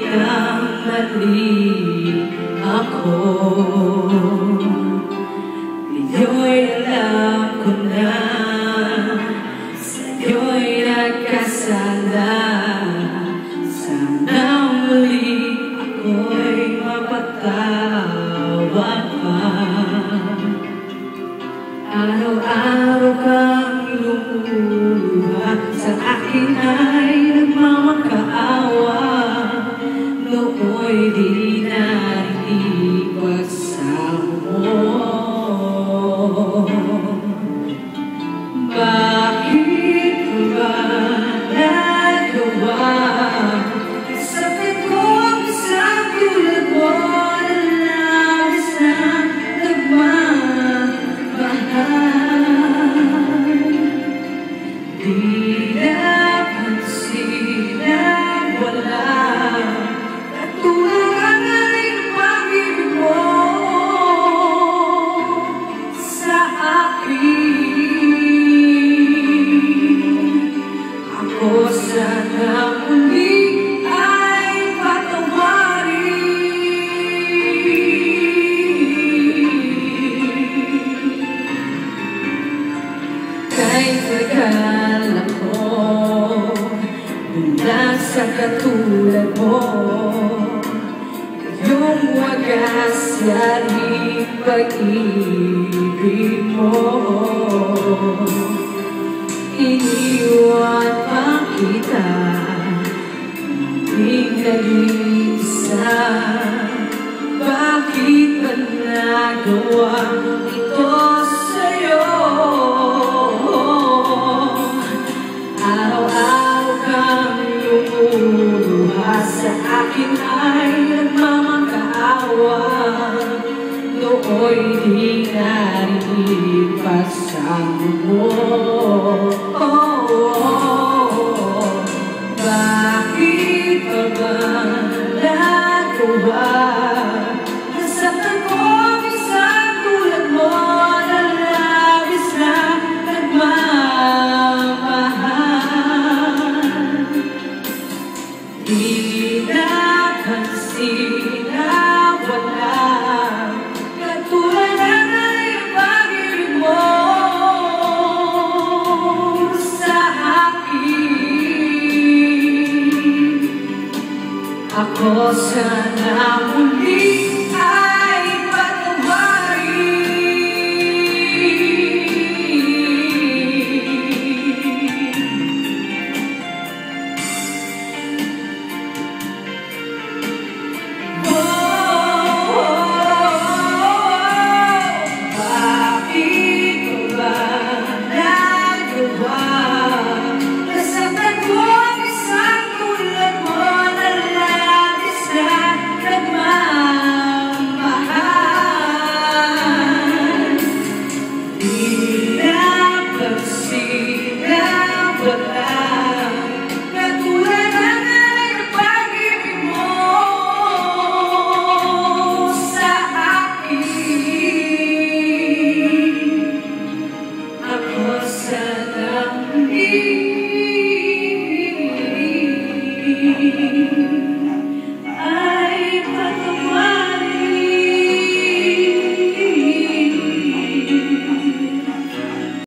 nagkamali ako. Ngayon alam ko na sa'yo'y nagkasala. Sana muli ako'y mapatawad pa. Araw-araw kang lumuha, sa akin ay nagmamakaawa. Nooy di narinig pagsama mo. Bakit ko ba nagawa? Sakit ko ang isang tulad mo na labis na nagmamahal. Di napansin na wala katulad ng pag-ibig mo sa akin. Ako sana muli ay patawarin. Kahit tagal ako mula sa katulad mo, yung wagas yaring pag-ibig mo. Iniwan pa kita, hindi nag-iisa. Bakit ba nagawa ito sa'yo? Araw-araw kang lumuluha, sa akin ay nagmamakaawa. Nooy di narinig pagsama mo. Bakit pa ba nagawa? Nasaktan ko ang isang tulad mo na labis na nagmamahal. Di napansin na wala katulad ng pag-ibig mo sa akin. Ako sana muli